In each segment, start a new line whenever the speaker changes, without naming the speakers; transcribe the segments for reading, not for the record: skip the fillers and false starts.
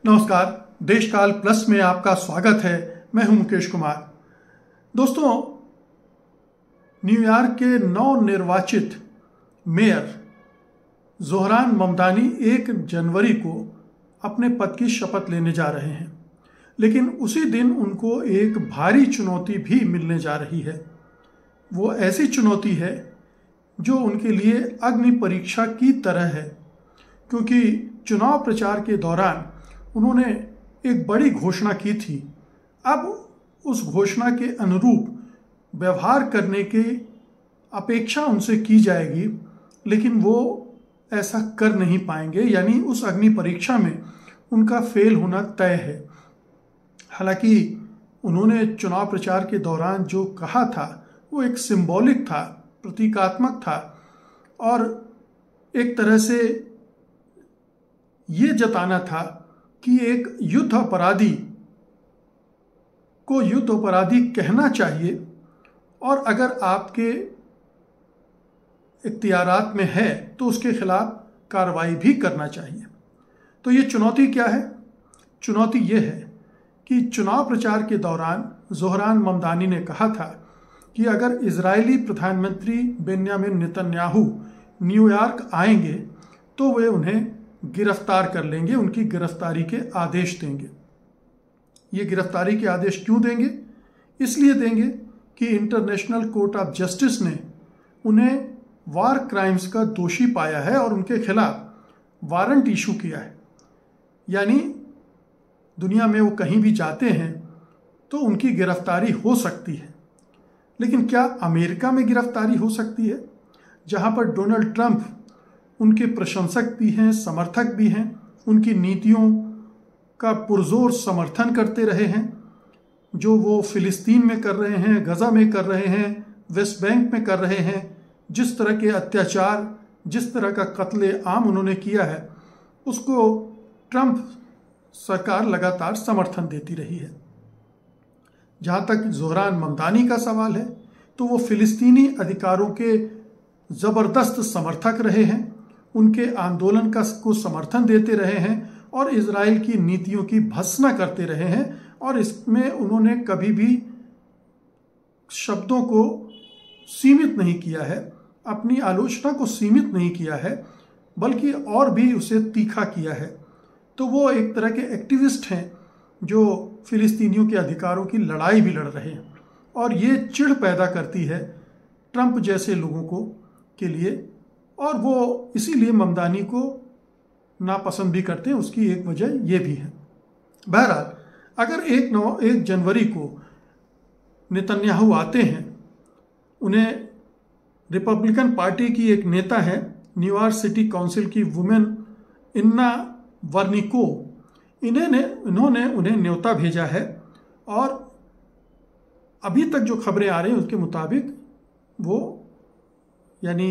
नमस्कार। देशकाल प्लस में आपका स्वागत है। मैं हूं मुकेश कुमार। दोस्तों, न्यूयॉर्क के नवनिर्वाचित मेयर ज़ोहरान ममदानी 1 जनवरी को अपने पद की शपथ लेने जा रहे हैं, लेकिन उसी दिन उनको एक भारी चुनौती भी मिलने जा रही है। वो ऐसी चुनौती है जो उनके लिए अग्नि परीक्षा की तरह है, क्योंकि चुनाव प्रचार के दौरान उन्होंने एक बड़ी घोषणा की थी। अब उस घोषणा के अनुरूप व्यवहार करने की अपेक्षा उनसे की जाएगी, लेकिन वो ऐसा कर नहीं पाएंगे, यानी उस अग्नि परीक्षा में उनका फेल होना तय है। हालांकि उन्होंने चुनाव प्रचार के दौरान जो कहा था वो एक सिंबॉलिक था, प्रतीकात्मक था, और एक तरह से ये जताना था कि एक युद्ध अपराधी को युद्ध अपराधी कहना चाहिए, और अगर आपके इख्तियारात में है तो उसके खिलाफ कार्रवाई भी करना चाहिए। तो ये चुनौती क्या है? चुनौती ये है कि चुनाव प्रचार के दौरान ज़ोहरान ममदानी ने कहा था कि अगर इजरायली प्रधानमंत्री बेन्यामिन नेतन्याहू न्यूयॉर्क आएंगे तो वे उन्हें गिरफ्तार कर लेंगे, उनकी गिरफ्तारी के आदेश देंगे। ये गिरफ्तारी के आदेश क्यों देंगे? इसलिए देंगे कि इंटरनेशनल कोर्ट ऑफ जस्टिस ने उन्हें वार क्राइम्स का दोषी पाया है और उनके खिलाफ वारंट इशू किया है। यानी दुनिया में वो कहीं भी जाते हैं तो उनकी गिरफ्तारी हो सकती है। लेकिन क्या अमेरिका में गिरफ्तारी हो सकती है, जहां पर डोनाल्ड ट्रंप उनके प्रशंसक भी हैं, समर्थक भी हैं, उनकी नीतियों का पुरजोर समर्थन करते रहे हैं, जो वो फिलिस्तीन में कर रहे हैं, गजा में कर रहे हैं, वेस्ट बैंक में कर रहे हैं, जिस तरह के अत्याचार, जिस तरह का कत्ले आम उन्होंने किया है, उसको ट्रंप सरकार लगातार समर्थन देती रही है। जहाँ तक ज़ोहरान ममदानी का सवाल है तो वो फिलिस्तीनी अधिकारों के ज़बरदस्त समर्थक रहे हैं, उनके आंदोलन को समर्थन देते रहे हैं और इजराइल की नीतियों की भर्त्सना करते रहे हैं, और इसमें उन्होंने कभी भी शब्दों को सीमित नहीं किया है, अपनी आलोचना को सीमित नहीं किया है, बल्कि और भी उसे तीखा किया है। तो वो एक तरह के एक्टिविस्ट हैं जो फिलिस्तीनियों के अधिकारों की लड़ाई भी लड़ रहे हैं, और ये चिढ़ पैदा करती है ट्रंप जैसे लोगों को के लिए, और वो इसीलिए ममदानी को नापसंद भी करते हैं। उसकी एक वजह ये भी है। बहरहाल, अगर 1 जनवरी को नेतन्याहू आते हैं, उन्हें रिपब्लिकन पार्टी की एक नेता है, न्यूयॉर्क सिटी काउंसिल की वुमेन इन्ना वर्निको, इन्होंने उन्हें न्योता भेजा है, और अभी तक जो खबरें आ रही हैं उसके मुताबिक वो यानी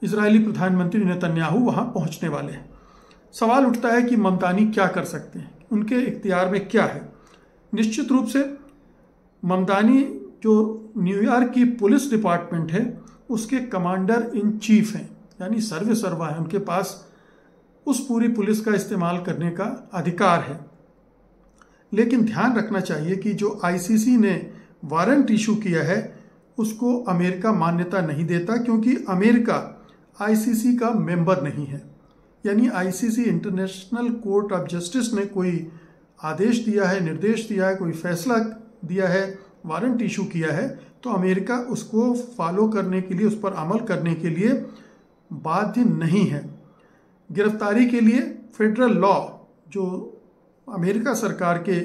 इजरायली प्रधानमंत्री नेतन्याहू वहां पहुंचने वाले हैं। सवाल उठता है कि ममदानी क्या कर सकते हैं, उनके इख्तियार में क्या है। निश्चित रूप से ममदानी जो न्यूयॉर्क की पुलिस डिपार्टमेंट है उसके कमांडर इन चीफ हैं, यानी सर्वे सर्वा है, उनके पास उस पूरी पुलिस का इस्तेमाल करने का अधिकार है। लेकिन ध्यान रखना चाहिए कि जो आईसीसी ने वारंट इशू किया है उसको अमेरिका मान्यता नहीं देता, क्योंकि अमेरिका आईसीसी का मेंबर नहीं है। यानी ICC international court of justice ने कोई आदेश दिया है, निर्देश दिया है, कोई फैसला दिया है, वारंट इशू किया है, तो अमेरिका उसको फॉलो करने के लिए, उस पर अमल करने के लिए बाध्य नहीं है। गिरफ्तारी के लिए फेडरल लॉ, जो अमेरिका सरकार के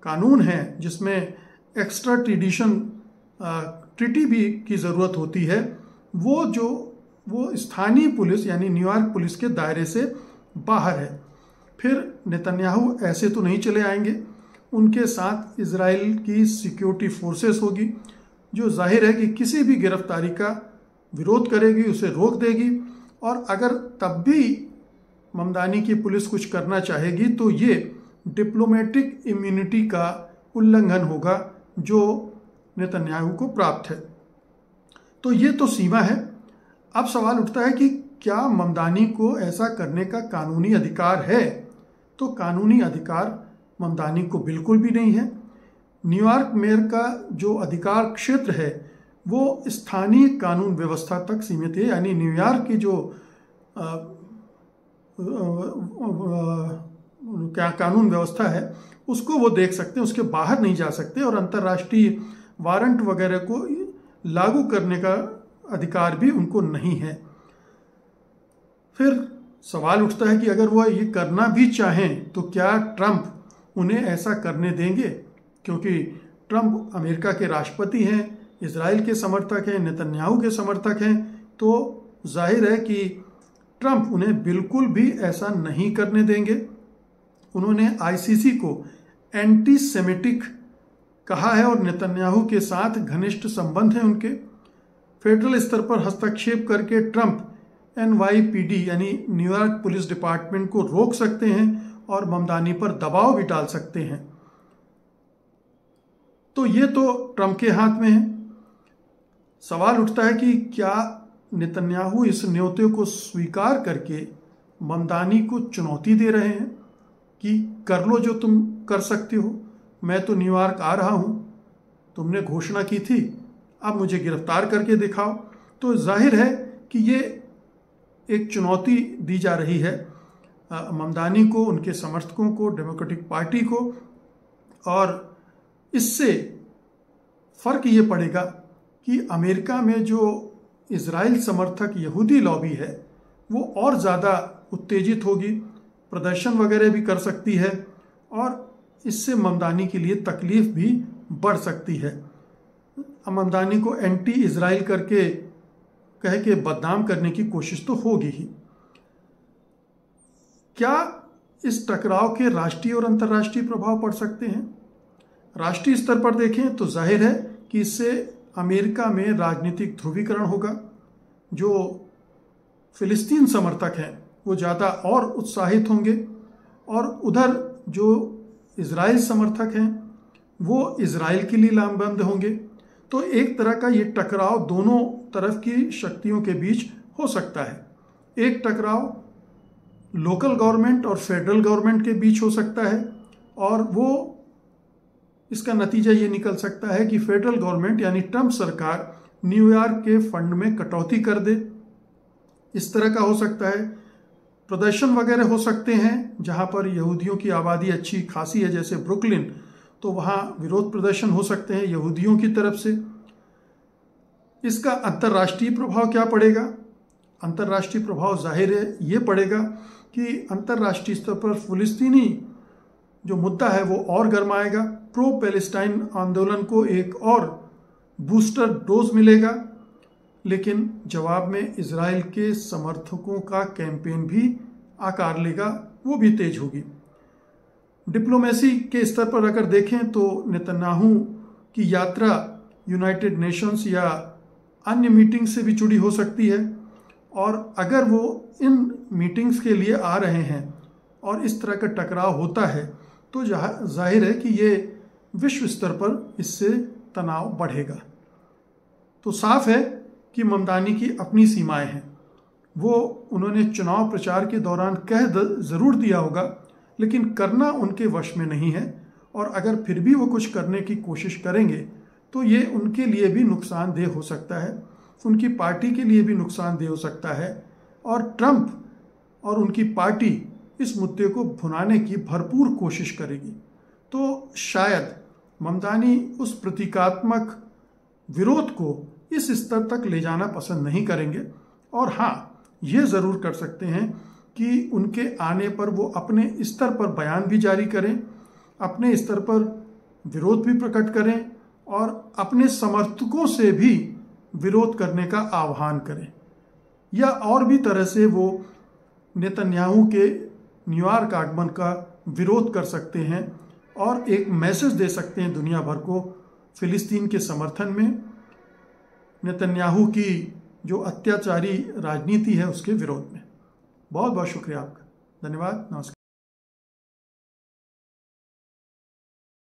कानून हैं जिसमें एक्स्ट्रा ट्रीटी भी की ज़रूरत होती है, वो स्थानीय पुलिस यानी न्यूयॉर्क पुलिस के दायरे से बाहर है। फिर नेतन्याहू ऐसे तो नहीं चले आएंगे, उनके साथ इजराइल की सिक्योरिटी फोर्सेस होगी, जो जाहिर है कि किसी भी गिरफ्तारी का विरोध करेगी, उसे रोक देगी, और अगर तब भी ममदानी की पुलिस कुछ करना चाहेगी तो ये डिप्लोमेटिक इम्यूनिटी का उल्लंघन होगा जो नेतन्याहू को प्राप्त है। तो ये तो सीमा है। अब सवाल उठता है कि क्या ममदानी को ऐसा करने का कानूनी अधिकार है? तो कानूनी अधिकार ममदानी को बिल्कुल भी नहीं है। न्यूयॉर्क मेयर का जो अधिकार क्षेत्र है वो स्थानीय कानून व्यवस्था तक सीमित है, यानी न्यूयॉर्क की जो क्या कानून व्यवस्था है उसको वो देख सकते हैं, उसके बाहर नहीं जा सकते, और अंतर्राष्ट्रीय वारंट वगैरह को लागू करने का अधिकार भी उनको नहीं है। फिर सवाल उठता है कि अगर वह ये करना भी चाहें तो क्या ट्रंप उन्हें ऐसा करने देंगे? क्योंकि ट्रंप अमेरिका के राष्ट्रपति हैं, इजराइल के समर्थक हैं, नेतन्याहू के समर्थक हैं, तो जाहिर है कि ट्रंप उन्हें बिल्कुल भी ऐसा नहीं करने देंगे। उन्होंने आईसीसी को एंटी सेमिटिक कहा है और नेतन्याहू के साथ घनिष्ठ संबंध हैं उनके। फेडरल स्तर पर हस्तक्षेप करके ट्रंप NYPD यानी न्यूयॉर्क पुलिस डिपार्टमेंट को रोक सकते हैं और ममदानी पर दबाव भी डाल सकते हैं। तो ये तो ट्रंप के हाथ में है। सवाल उठता है कि क्या नेतन्याहू इस न्योते को स्वीकार करके ममदानी को चुनौती दे रहे हैं कि कर लो जो तुम कर सकते हो, मैं तो न्यूयॉर्क आ रहा हूं, तुमने घोषणा की थी, अब मुझे गिरफ्तार करके दिखाओ। तो जाहिर है कि ये एक चुनौती दी जा रही है ममदानी को, उनके समर्थकों को, डेमोक्रेटिक पार्टी को, और इससे फर्क ये पड़ेगा कि अमेरिका में जो इजराइल समर्थक यहूदी लॉबी है वो और ज़्यादा उत्तेजित होगी, प्रदर्शन वगैरह भी कर सकती है, और इससे ममदानी के लिए तकलीफ भी बढ़ सकती है। ममदानी को एंटी इजराइल करके कह के बदनाम करने की कोशिश तो होगी ही। क्या इस टकराव के राष्ट्रीय और अंतर्राष्ट्रीय प्रभाव पड़ सकते हैं? राष्ट्रीय स्तर पर देखें तो जाहिर है कि इससे अमेरिका में राजनीतिक ध्रुवीकरण होगा। जो फिलिस्तीन समर्थक हैं वो ज़्यादा और उत्साहित होंगे, और उधर जो इजराइल समर्थक हैं वो इजराइल के लिए लामबंद होंगे। तो एक तरह का ये टकराव दोनों तरफ की शक्तियों के बीच हो सकता है। एक टकराव लोकल गवर्नमेंट और फेडरल गवर्नमेंट के बीच हो सकता है, और वो इसका नतीजा ये निकल सकता है कि फेडरल गवर्नमेंट यानी ट्रंप सरकार न्यूयॉर्क के फंड में कटौती कर दे। इस तरह का हो सकता है। प्रदर्शन वगैरह हो सकते हैं जहां पर यहूदियों की आबादी अच्छी खासी है, जैसे ब्रुकलिन, तो वहां विरोध प्रदर्शन हो सकते हैं यहूदियों की तरफ से। इसका अंतर्राष्ट्रीय प्रभाव क्या पड़ेगा? अंतर्राष्ट्रीय प्रभाव जाहिर है ये पड़ेगा कि अंतर्राष्ट्रीय स्तर पर फिलिस्तीनी जो मुद्दा है वो और गर्माएगा। प्रो पैलेस्टाइन आंदोलन को एक और बूस्टर डोज मिलेगा, लेकिन जवाब में इजराइल के समर्थकों का कैंपेन भी आकार लेगा, वो भी तेज होगी। डिप्लोमेसी के स्तर पर अगर देखें तो नेतन्याहू की यात्रा यूनाइटेड नेशंस या अन्य मीटिंग से भी जुड़ी हो सकती है, और अगर वो इन मीटिंग्स के लिए आ रहे हैं और इस तरह का टकराव होता है तो जाहिर है कि ये विश्व स्तर पर इससे तनाव बढ़ेगा। तो साफ है कि ममदानी की अपनी सीमाएं हैं। वो उन्होंने चुनाव प्रचार के दौरान कह ज़रूर दिया होगा, लेकिन करना उनके वश में नहीं है, और अगर फिर भी वो कुछ करने की कोशिश करेंगे तो ये उनके लिए भी नुकसानदेह हो सकता है, उनकी पार्टी के लिए भी नुकसानदेह हो सकता है, और ट्रंप और उनकी पार्टी इस मुद्दे को भुनाने की भरपूर कोशिश करेगी। तो शायद ममदानी उस प्रतीकात्मक विरोध को इस स्तर तक ले जाना पसंद नहीं करेंगे, और हाँ, ये ज़रूर कर सकते हैं कि उनके आने पर वो अपने स्तर पर बयान भी जारी करें, अपने स्तर पर विरोध भी प्रकट करें, और अपने समर्थकों से भी विरोध करने का आह्वान करें, या और भी तरह से वो नेतन्याहू के न्यूयॉर्क आगमन का विरोध कर सकते हैं और एक मैसेज दे सकते हैं दुनिया भर को फिलिस्तीन के समर्थन में, नेतन्याहू की जो अत्याचारी राजनीति है उसके विरोध में। बहुत बहुत शुक्रिया आपका। धन्यवाद। नमस्कार।